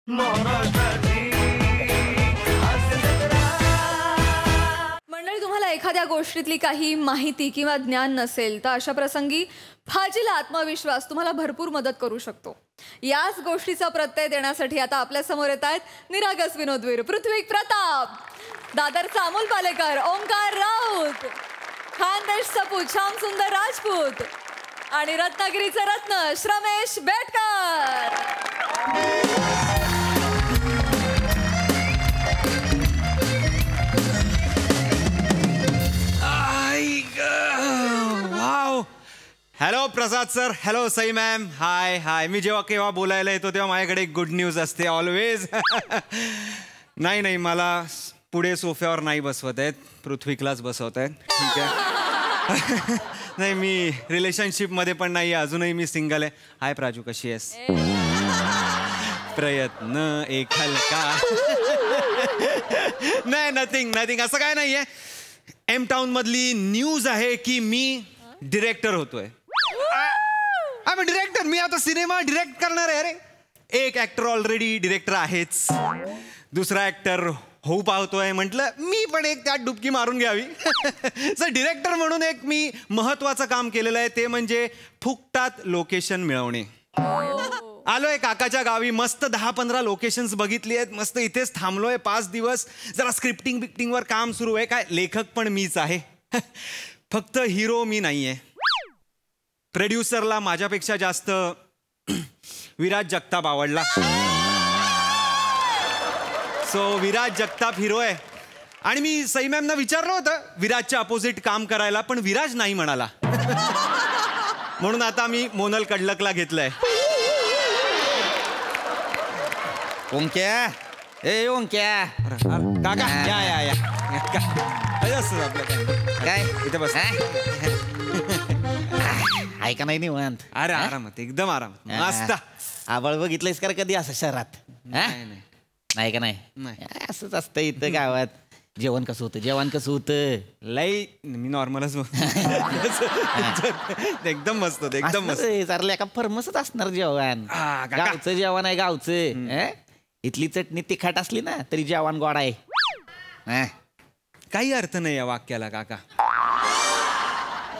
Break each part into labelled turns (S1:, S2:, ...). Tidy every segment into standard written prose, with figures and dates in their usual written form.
S1: मंडळी, तुम्हाला एखाद्या गोष्टीतली काही माहिती किंवा ज्ञान नसेल तर अशा प्रसंगी फाजील आत्मविश्वास तुम्हाला भरपूर मदत करू शकतो. याच गोष्टीचा प्रत्यय देण्यासाठी आता आपल्या समोर येत आहेत निरागस विनोदवीर पृथ्वी प्रताप, दादरचा अमोल पालेकर, ओंकार राऊत, खानदेश सपूत श्याम सुंदर राजपूत आणि रत्नागिरीचे रत्न श्रमेश बेटकर.
S2: हॅलो प्रसाद सर, हॅलो सई मॅम, हाय हाय. मी जेव्हा केव्हा बोलायला येतो तेव्हा माझ्याकडे एक गुड न्यूज असते ऑलवेज. नाही मला पुढे सोफ्यावर नाही बसवत आहेत, पृथ्वीकलाच बसवत आहेत. ठीक आहे. नाही, मी रिलेशनशिपमध्ये पण नाही आहे, अजूनही मी सिंगल आहे. हाय प्राजू, कशी आहेस? प्रयत्न एक हलका. नाही, नथिंग असं काय नाहीये. एम टाउन मधली न्यूज आहे की मी डिरेक्टर होतोय. डिरेक्टर, मी आता सिनेमा डिरेक्ट करणार आहे. अरे, एक ऍक्टर ऑलरेडी डिरेक्टर आहेच, दुसरा ऍक्टर होऊ पाहतोय. म्हटलं मी पण एक त्यात डुबकी मारून घ्यावी. सर, डिरेक्टर म्हणून एक मी महत्वाचं काम केलेलं आहे, ते म्हणजे फुकटात लोकेशन मिळवणे. आलोय काकाच्या गावी, मस्त 10-15 लोकेशन्स बघितली आहेत, मस्त इथेच थांबलोय 5 दिवस. जरा स्क्रिप्टिंग वर काम सुरू आहे. काय, लेखक पण मीच आहे, फक्त हिरो मी नाहीये. प्रोड्युसरला माझ्यापेक्षा जास्त विराज जगताप आवडला, सो विराज जगताप हिरो आहे. आणि मी सई मॅमना विचारलं होतं विराजच्या अपोजिट काम करायला, पण विराज नाही म्हणाला. म्हणून आता मी मोनल कडलकला घेतलंय.
S3: ओंक्या, ए ओंक्या,
S2: काका या.
S3: काय
S2: इथे बस.
S3: ऐका नाही निवांत.
S2: अरे आरामात, एकदम आरामात, मस्त.
S3: आबळ बघितलंयस का कधी असं शहरात? नाही का? नाही असंच असतं इथं गावात. जेवण कसं होतं?
S2: लई मी नॉर्मलच. एकदम मस्त होतं, एकदम मस्त.
S3: चाललंय का फर्मसच असणार जेवण. गावचं जेवण आहे, गावचं. इथली चटणी तिखट असली ना तरी जेवण गोड आहे.
S2: काही अर्थ नाही या वाक्याला काका.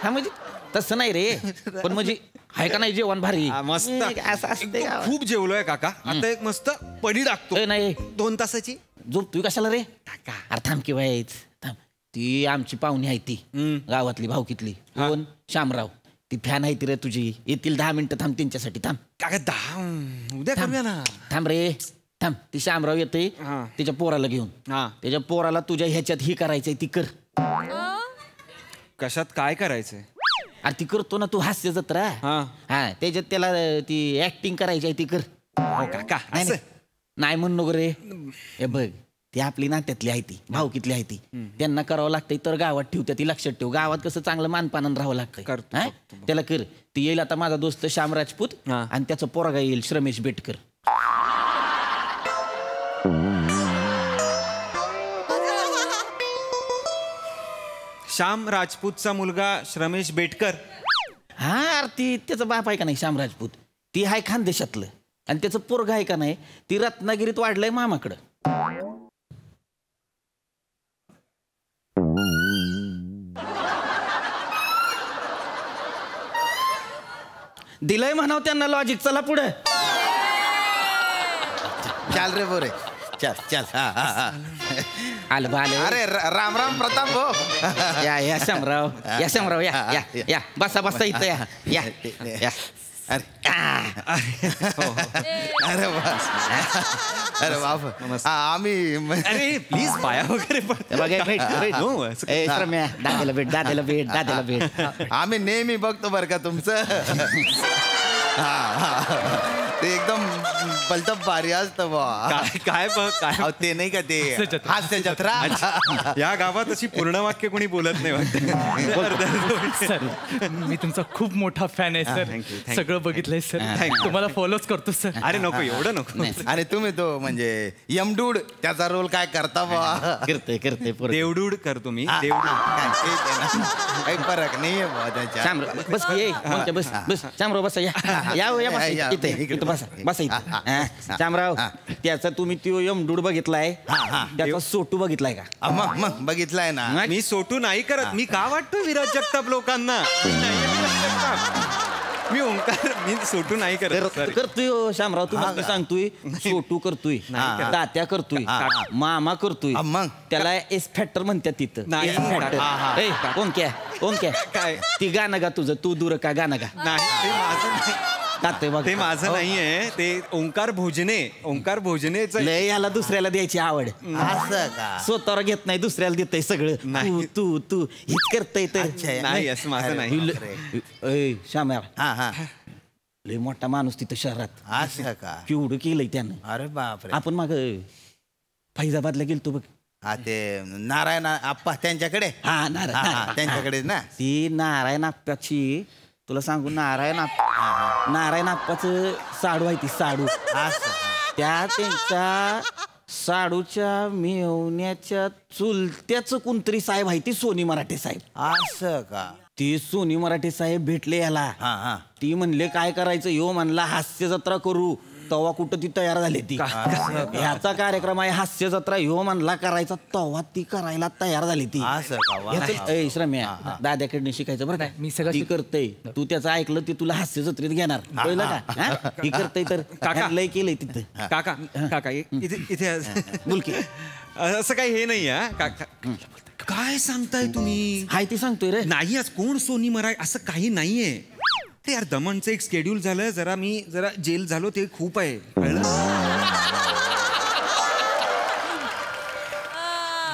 S3: हा म्हणजे तसं नाही रे, पण म्हणजे आहे का नाही जेवण भारी,
S2: मस्त
S3: असं असतं.
S2: खूप जेवलोय काका. आता एक मस्त पडी टाकतो.
S3: नाही
S2: 2 तासाची
S3: झोप. तू कशाला रे? अरे थांब किंवा थांब. ती आमची पाहुणी आहे, ती गावातली भाऊकीतली. कोण? शामराव. ती फॅन आहे ती रे तुझी. येतील 10 मिनिटं, थांब त्यांच्यासाठी. थांब
S2: काका, 10 उद्या करूया ना.
S3: थांब रे, थांब. ती शामराव येते त्याच्या पोराला घेऊन. त्याच्या पोराला तुझ्या ह्याच्यात ही करायचंय ती कर.
S2: कशात काय करायचंय?
S3: अरे ती करतो ना तू, हास्य जत्रा. हा त्याच्यात त्याला ती ऍक्टिंग करायची आहे, ती कर.
S2: काका
S3: नाही म्हणू नको रे. हे बघ, ती आपली नात्यातली आहे, ती भाऊकीतली आहे, ती त्यांना करावं लागतंय तर गावात ठेवते. ती लक्षात ठेव. गावात कसं चांगलं मानपानानं राहावं लागतंय. त्याला कर. ती येईल आता माझा दोस्त श्याम राजपूत, आणि त्याचं पोरगा येईल श्रमेश बेटकर.
S2: श्याम राजपूतचा मुलगा श्रमेश बेटकर.
S3: हा, आरती त्याचा बाप आहे का नाही श्याम राजपूत, ती आहे खानदेशातलं. आणि त्याचं पोरगा आहे का नाही, ती रत्नागिरीत वाढलंय मामाकडं. दिलंय म्हणाव त्यांना लॉजिक. चला पुढे.
S4: चाल रे बोरे, चल.
S3: आलं बा आलं.
S4: अरे राम प्रताप हो.
S3: या शामराव या बसा इथं या.
S4: अरे बाप, आम्ही
S2: अरे प्लीज पाया वगैरे
S3: दाद्याला भेट.
S4: आम्ही नेहमी बघतो बरं का तुमचं. ते एकदम बलतब भारी असतं बा.
S2: काय
S4: ते नाही का ते हास्य जत्रा.
S2: या गावात अशी पूर्ण वाक्य कोणी बोलत नाही.
S5: सर, मी तुमचा खूप मोठा फॅन आहे सर. सगळं बघितलंय सर. तुम्हाला फॉलोच करतो सर.
S2: अरे नको, एवढं नको.
S4: आणि तुम्ही तो म्हणजे यमडूड त्याचा रोल काय करता बा?
S3: करते
S2: देवडूड करतो मी.
S4: काही फरक नाहीये बा त्याच्या.
S3: बस शामराव बस या इथे बसा इथं. शामराव त्याचा तुम्ही तो यमडूड बघितलाय त्याचा सोटू बघितलाय का?
S4: मग बघितलाय ना.
S2: मी सोटू नाही करत. मी का वाटतो विराज जगताप लोकांना? मी नाही आहे विराज जगताप. मी ओंकार, मी सोटू नाही करत.
S3: करतोय हो शामराव, तुम्हाला सांगतोय. सोटू करतोय, तात्या करतोय, मामा करतोय.
S4: मग
S3: त्याला एस फॅक्टर म्हणतात तिथं.
S2: नाही.
S3: S factor. कोण
S2: काय
S3: ती गाणं गा तुझं, तू दूर का गाणं गा.
S2: नाही, ते माझं नाही. ते माझं नाहीये. ते ओंकार भोजनेचं.
S3: लय याला दुसऱ्याला द्यायची आवड.
S4: असं का?
S3: स्वतःवर घेत नाही, दुसऱ्याला देतय सगळं. तू हेच करतय तर.
S2: नाही, असं माझं नाही.
S3: श्याम्या लय मोठा माणूस तिथं शहरात.
S4: असं का?
S3: केवढं केलंय त्यानं.
S4: अरे बापरे.
S3: आपण माग फैजाबादला गेलतो बघ.
S4: हा, ते नारायण आप्पा त्यांच्याकडे.
S3: हा नारायण
S4: त्यांच्याकडे ना.
S3: ती नारायण आप्पाची तुला सांगू, नारायण आप्पाचं साडू आहे ती साडू. त्या त्यांच्या साडूच्या मेवण्याच्या चुलत्याचं कोणतरी साहेब आहे ती सोनी मराठे साहेब.
S4: असं का?
S3: ती सोनी मराठे साहेब भेटले याला. ती म्हणले काय करायचं, यो म्हणला हास्य जत्रा करू. तवा कुठं ती तयार झाली ती. ह्याचा कार्यक्रम आहे हास्य जत्रा, ह्यो म्हणला करायचा, तवा ती करायला तयार झाली ती. श्रम्या दाद्याकडनं शिकायचं बरं काय.
S5: मी सगळं
S3: करतय, तू त्याचं ऐकलं ते तुला हास्य जत्रेत घेणार, कळलं का? ही करतय तर लय केलंय तिथं.
S2: काका इथे
S3: बोल की.
S2: असं काही हे नाही. काका काय सांगताय तुम्ही?
S3: हाय ती सांगतोय रे.
S2: नाही, आज कोण सोनी मराठी असं काही नाहीये. ते यार दमनचं एक स्केड्यूल झालं, मी जरा जेल झालो, ते खूप आहे, कळलं?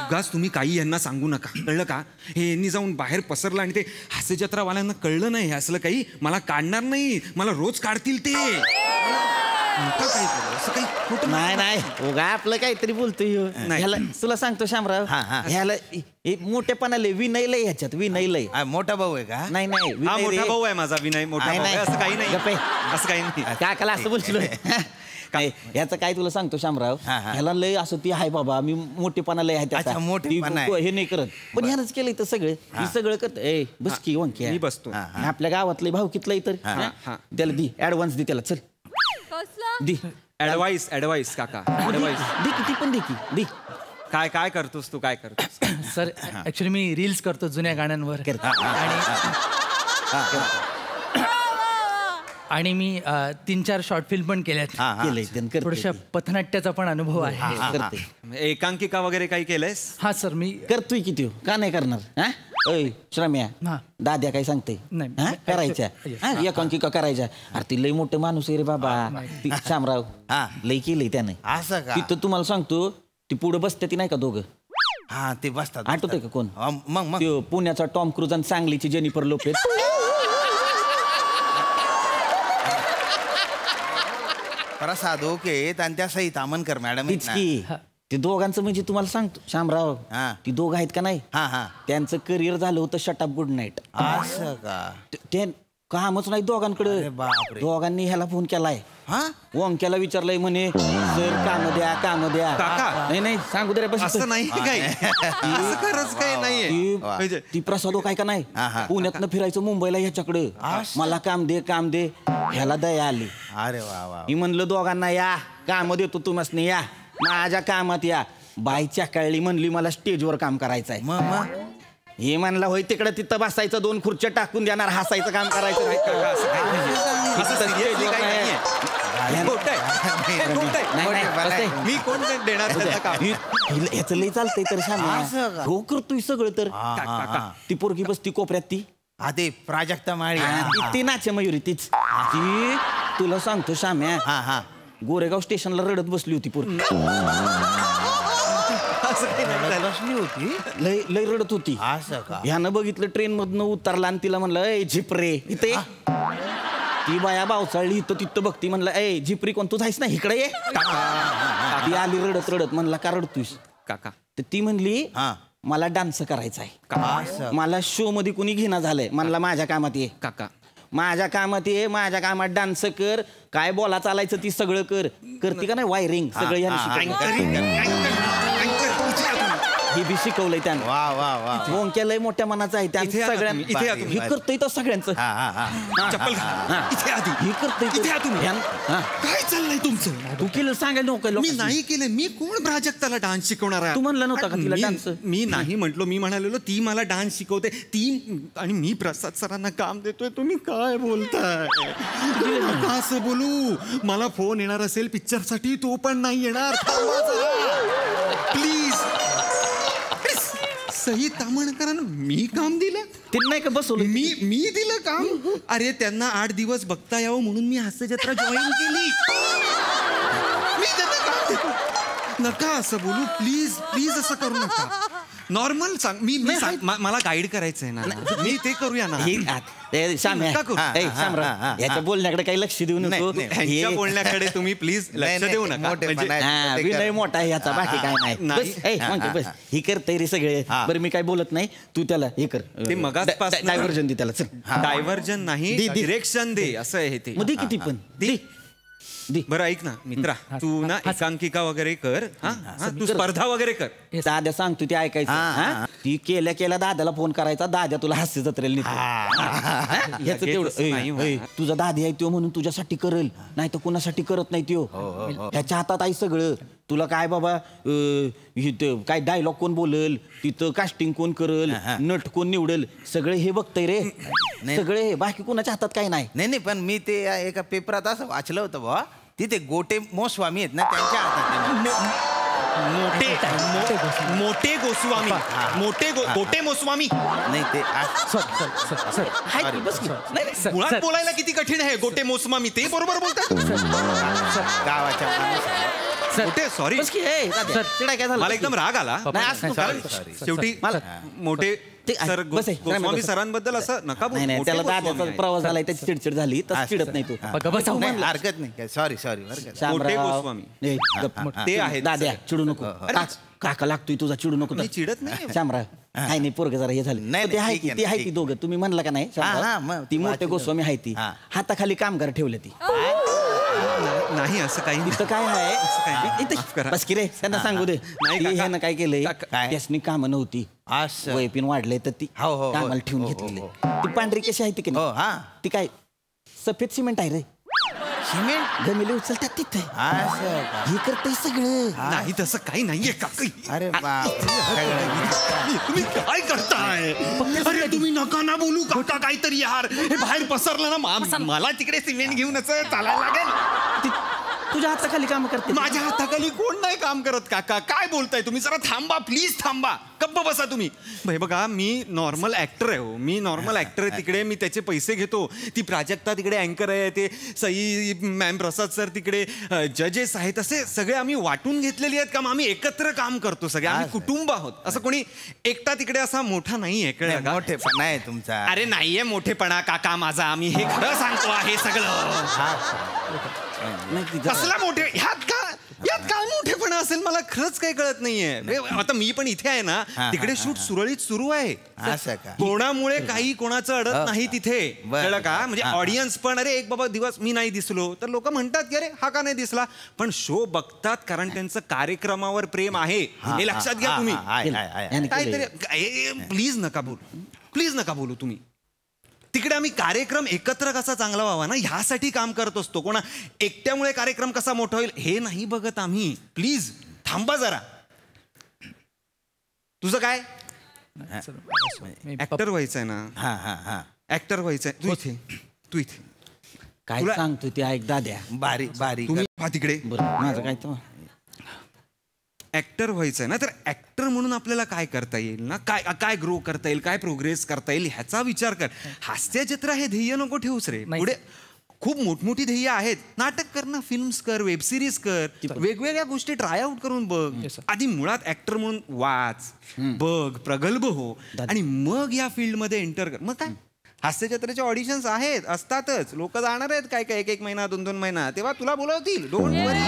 S2: उगाच तुम्ही काही यांना सांगू नका, कळलं का? हे यांनी जाऊन बाहेर पसरलं आणि ते हास्य जत्रावाल्यांना कळलं नाही असलं काही, मला काढणार नाही, मला रोज काढतील ते. असं काही
S3: नाही उगा आपलं काहीतरी बोलतोय. तुला सांगतो शामराव, ह्याला मोठेपणा लय, विनय लय ह्याच्यात, विनय लय.
S4: मोठा भाऊ आहे का?
S3: नाही
S2: हा मोठा भाऊ आहे माझा, विनय मोठा भाऊ आहे. असं काही नाही, असं काही नाही.
S3: काकाला असं बोलशील काय? ह्याचं काय तुला सांगतो शामराव, ह्याला लय असं ती आहे बाबा, मी मोठेपणा लय आहे त्याचा, हे नाही करत. पण ह्यानंच केलं इथं सगळं, ही सगळं करत. ए बस की वंक्या,
S2: मी बसतो.
S3: आपल्या गावातलं भाऊ कितलं इतर त्याला दी ऍडव्हान्स दे त्याला. चल दी
S2: ऍडवाइस काका, ऍडवाइस
S3: दे किती पण दे की दी.
S2: काय करतोस तू, काय करतोस?
S5: सर ऍक्च्युली मी रील्स करतो जुन्या गाण्यांवर, आणि मी 3-4 शॉर्ट फिल्म पण केल्यात. थोड्याशा पथनाट्याचा पण अनुभव आहे.
S2: एकांकिका वगैरे काही केलंयस?
S5: हा सर, मी
S3: करतोय किती, का नाही करणार? श्रम्या दाद्या काय सांगते करायच्या, एकांकिका करायच्या. अरे ती लय मोठं माणूस आहे रे बाबा, शामराव लय केलंय त्याने.
S4: असं का?
S3: तिथं तुम्हाला सांगतो, ती पुढे बसते ती नाही का दोघं,
S4: हा ते बसतात.
S3: आठवतंय का कोण?
S4: मग
S3: पुण्याचा टॉम क्रूज आणि सांगलीची जेनिफर लोपेज.
S4: प्रसाद ओके आणि त्या सई तामनकर मॅडम.
S3: ते दोघांचं म्हणजे तुम्हाला सांगतो शामराव, ती दोघं आहेत का नाही, त्यांचं करिअर झालं होतं शट अप गुड नाईट.
S4: असं का?
S3: ते कामच नाही दोघांकडे. दोघांनी ह्याला फोन केलाय, वंक्याला विचारलंय म्हणे सर काम द्या. नाही सांगू दे रे, बस.
S2: असं नाही काही, खरंच काही नाहीये.
S3: ती प्रसाद काय का नाही, पुण्यातनं फिरायचं मुंबईला ह्याच्याकडे, मला काम दे. ह्याला दया आली.
S4: अरे वा.
S3: मी म्हणलं दोघांना या काम देतो तुम्हाला, या माझ्या कामात या. बाईच्या कळली म्हणली मला स्टेजवर काम करायचंय. मग हे म्हणला होय तिकडे तिथं बसायचं, 2 खुर्च्या टाकून देणार, हसायचं काम करायचं.
S2: मी कोण देणार
S3: ह्याचं लय चालतंय तर शामराव. हो करतोय सगळं तर. ती पोरगी बसती कोपऱ्यात, ती
S4: ते प्राजक्ता माळी,
S3: ती नाचे मयुरी, तीच ती. तुला सांगतो शाम्या, गोरेगाव स्टेशनला रडत बसली होती पोरगी.
S4: बसली होती,
S3: लय रडत होती.
S4: असं का?
S3: ह्यानं बघितलं ट्रेन मधनं उतरला आणि तिला म्हणलं ए झिपरे इथे. ती बाया बावचाळली इथं तिथं बघती, म्हणलं ए झिपरी कोण, तू जायस ना इकडे ये. ती आली रडत, म्हणला का रडतोस
S2: काका?
S3: तर ती म्हणली मला डान्स करायचा आहे, मला शो मध्ये कुणी घेणं झालंय, म्हणला माझ्या कामात ये
S2: काका,
S3: माझ्या कामात डान्स कर, काय बोला चालायचं ती सगळं करते का नाही, वायरिंग सगळं. ही बी शिकवलंय त्यानं.
S4: वा वा वा
S3: ओंक्या लय मोठ्या मनाचा आहे त्या
S2: इथे या ना
S3: सगळ्या
S2: तुम्ही, इथे या तुम्ही.
S3: हे करतोय तर सगळ्यांचं
S4: हा हा हा
S2: चप्पल घाला. इथे आधी
S3: हे करतोय
S2: इथे या तुम्ही.
S3: हा.
S2: काय चाललंय तुमचं?
S3: तू केलं सांगायला नको
S2: मी
S3: लोकांनी.
S2: नाही केलं. मी कोण प्राजक्ताला डान्स शिकवणार आहे?
S3: तू म्हणला नव्हता का तिला
S2: मी-
S3: डान्स?
S2: मी नाही म्हटलो. मी म्हणालेलो ती मला डान्स शिकवते ती आणि मी प्रसाद सरांना काम देतोय. तुम्ही काय बोलताय? नका असं बोलू. मला फोन येणार असेल पिक्चर साठी तो पण नाही येणार. प्लीज. सई तामणकरांना मी काम दिलं.
S3: ते नाही का बसवलं
S2: मी दिलं काम. अरे त्यांना 8 दिवस बघता यावं म्हणून मी हास्य जत्रा जॉईन केली. मी त्यांना काम देतो. नका असं बोलू. प्लीज प्लीज असं करू नका. नॉर्मल सांग. मला गाईड करायचंय ना. मी ते करूया ना.
S3: श्याम्या
S2: करू.
S3: याच्या बोलण्याकडे काही लक्ष देऊ नको.
S2: ह्यांच्या बोलण्याकडे तुम्ही प्लीज लक्ष देऊ नका. म्हणजे
S3: विनय मोठा आहे याचा बाकी काय नाही.
S2: नाही.
S3: बस, मग बस ही करतय रे सगळे. बरं मी काय बोलत नाही. तू त्याला हे कर
S2: ते मगाचपासनं-
S3: डायव्हर्जन दे त्याला. चल
S2: डायव्हर्जन नाही डिरेक्शन दे असं आहे ते.
S3: मग दे किती पण दे.
S2: बरं ऐक ना मित्रा. तू ना एकांकिका वगैरे कर. तू स्पर्धा वगैरे कर.
S3: दाद्या सांगतो ते ऐकायचं. हा? ती केल्या दाद्याला फोन करायचा. दाद्या तुला हास्य जत्रेला नेतो. ह्याचं
S2: लगेच
S3: तेवढं
S2: नाही
S3: ऐ,
S2: होणार.
S3: तुझा दादी आहे तो म्हणून तुझ्यासाठी करेल. नाही तर कुणासाठी करत नाही त्यो. ह्याच्या हातात आहे सगळं. तुला काय बाबा काय डायलॉग कोण बोलल, तिथं कास्टिंग कोण करल, नट कोण निवडेल, सगळे हे बघतय रे. सगळे हे. बाकी कोणाच्या हातात काही नाही.
S4: नाही पण मी ते एका पेपरात असं वाचलं होतं बा. तिथे गोटे मोस्वामी आहेत ना त्यांच्या हातात
S2: मोठे गोस्वामी. गोटे मोस्वामी.
S4: नाही ते
S3: हाय की बस की. नाही, नाही.
S2: मुळात बोलायला किती कठीण आहे. गोटे मोस्वामी ते बरोबर बोलतात.
S4: गावाच्या
S2: मोठे सॉरी.
S3: बस की. ए, दाद्या, चिडाय काय झालं?
S2: मला एकदम राग आला.
S3: नाही, असं नको.
S4: Sorry.
S2: शेवटी मोठे
S3: ते
S2: सर
S3: बस आहे.
S2: गोस्वामी सरांबद्दल असं नका बोलू.
S3: नाही नाही
S2: मोठे
S3: त्याला
S2: गोस्वामी
S3: दाद्याचा
S2: आहेत.
S3: प्रवास झालाय त्याची चिडचिड झाली तर चिडत नाही तू.
S4: नाही, हरकत नाही. सॉरी बरं का.
S2: मोठे
S3: शामराव.
S2: गोस्वामी.
S3: ए, गप्प.
S2: ते आहेत.
S3: दाद्या चिडू नको. काका लागतोय तुझा, चिडू नको.
S2: मी चिडत नाही.
S3: शामराव नाही नाही पोरग जरा हे झालं.
S4: नाही,
S3: पण ते आहे
S4: ठीक
S3: की
S4: आहे
S3: ती
S4: ना,
S3: आहे
S4: ठीक
S3: ती
S4: आहे.
S3: दोघं. तुम्ही म्हणला का नाही शामराव?
S4: हा, मग
S3: ती मोठे
S4: वाचलं.
S3: गोस्वामी आहे ती.
S4: हा.
S3: हाताखाली कामगार ठेवले ती.
S2: नाही असं काही
S3: तिथं काय आहे इथं-
S2: माफ करा.
S3: बस की रे त्यांना सांगू दे.
S2: नाही,
S3: ती
S2: काका.
S3: ह्यानं काय केलंय
S4: काय?
S3: त्यासनी कामं नव्हती.
S4: असं.
S3: वयपिन वाढलंय तर ती
S4: हो, हो, हो.
S3: कामाला ठेवून
S4: हो, हो,
S3: घेतलेली.
S4: हो.
S3: ती पांढरी कशी आहे ती की
S4: हो
S3: नाही?
S4: हा
S3: ती काय सफेद सिमेंट आहे रे.
S4: सिमेंट
S3: गमिले उचलतात तिथे.
S4: असं का?
S3: हे करतय सगळं.
S2: नाही तसं काही नाहीये काका.
S4: अरे बाप
S2: तुम्ही काय करताय? अरे तुम्ही नका ना बोलू काका काहीतरी यार. हे बाहेर पसरलं ना मला तिकडे सिमेंट घेऊन असं चालायला लागेल.
S3: तुझ्या हाताखाली काम करते.
S2: माझ्या हाताखाली कोण नाही काम करत काका. काय बोलताय तुम्ही? जरा थांबा प्लीज थांबा. गप्प बसा तुम्ही. भाई बघा मी नॉर्मल ऍक्टर आहे. हो मी नॉर्मल ऍक्टर आहे. तिकडे मी त्याचे पैसे घेतो. ती प्राजक्ता तिकडे अँकर आहे. ते सई मॅम प्रसाद सर तिकडे जजेस आहेत. असे सगळे आम्ही वाटून घेतलेली आहेत काम. आम्ही एकत्र काम करतो सगळे. आम्ही कुटुंब आहोत. असं कोणी एकटा तिकडे असा मोठा नाहीये. कळलं का?
S4: मोठेपणा आहे तुमचा.
S2: अरे नाहीये मोठेपणा काका माझा. आम्ही हे खरं सांगतो आहे सगळं.
S3: नाही ती जरा-
S2: कसला मोठे यात काय मोठेपणा असेल मला खरंच काही कळत नाहीये. आता मी पण इथे आहे ना तिकडे शूट सुरळीत सुरू आहे.
S4: असं का?
S2: कोणामुळे काही कोणाचं अडत नाही तिथे.
S4: बरं.
S2: कळलं का? म्हणजे ऑडियन्स पण अरे एक बाबा दिवस मी नाही दिसलो तर लोक म्हणतात की अरे हा का नाही दिसला. पण शो बघतात कारण त्यांचं कार्यक्रमावर प्रेम आहे. हे लक्षात घ्या तुम्ही.
S3: याने केलंय.
S2: काहीतरी प्लीज नका बोलू. प्लीज नका बोलू तुम्ही. तिकडे आम्ही कार्यक्रम एकत्र कसा चांगला व्हावा ना ह्यासाठी काम करत असतो. कोणा एकट्यामुळे कार्यक्रम कसा मोठा होईल हे नाही बघत आम्ही. प्लीज थांबा जरा. तुझं काय ऍक्टर व्हायचंय ना? ऍक्टर व्हायचंय. तू इथे
S3: काय
S2: तुला-
S3: सांगतो ते ऐक दाद्या.
S4: बारीक
S2: तुम्ही पहा तिकडे.
S3: बरं माझं काय तर
S2: ऍक्टर व्हायचंय ना तर ऍक्टर म्हणून आपल्याला काय करता येईल ना. काय ग्रो करता येईल, काय प्रोग्रेस करता येईल ह्याचा विचार कर. हास्य जत्रा हे ध्येय नको ठेवूस रे. पुढे खूप मोठमोठी ध्येय आहेत. नाटक कर ना, फिल्म्स कर, वेब सिरीज कर, वेगवेगळ्या गोष्टी ट्राय आउट करून बघ. आधी मुळात ऍक्टर म्हणून वाच, बघ, प्रगल्भ हो आणि मग या फील्डमध्ये एंटर कर. मग काय हास्य जत्रेचे ऑडिशन्स आहेत, असतातच. लोक जाणार आहेत काय काय 1-1 महिना 2-2 महिना. तेव्हा तुला बोलवतील. डोंट वरी.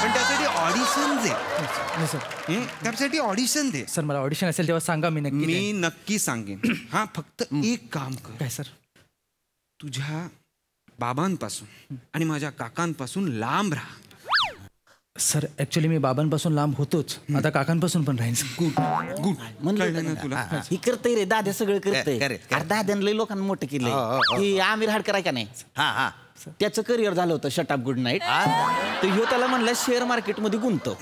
S2: पण त्यासाठी ऑडिशन दे. त्यासाठी ऑडिशन दे.
S5: सर मला ऑडिशन असेल तेव्हा सांगा. मी नक्की
S2: मी नक्की सांगेन. हा फक्त एक काम कर.
S5: काय सर?
S2: तुझ्या बाबांपासून आणि माझ्या काकांपासून लांब राहा.
S5: सर ऍक्च्युली मी बाबांपासून लांब होतोच, आता काकांपासून पण राहीन.
S2: गुड
S3: म्हणलं तुला ही करतय रे दाद्या, सगळं करतय.
S4: correct.
S3: अरे दाद्यानं लय लोकांना मोठं
S4: हो,
S3: केलंय. की आमिर हाडकर आहे का नाही,
S4: हा हा
S3: त्याचं करिअर झालं होतं शट अप गुड नाईट. तर ह्यो त्याला म्हणलं शेअर मार्केटमध्ये गुंतव.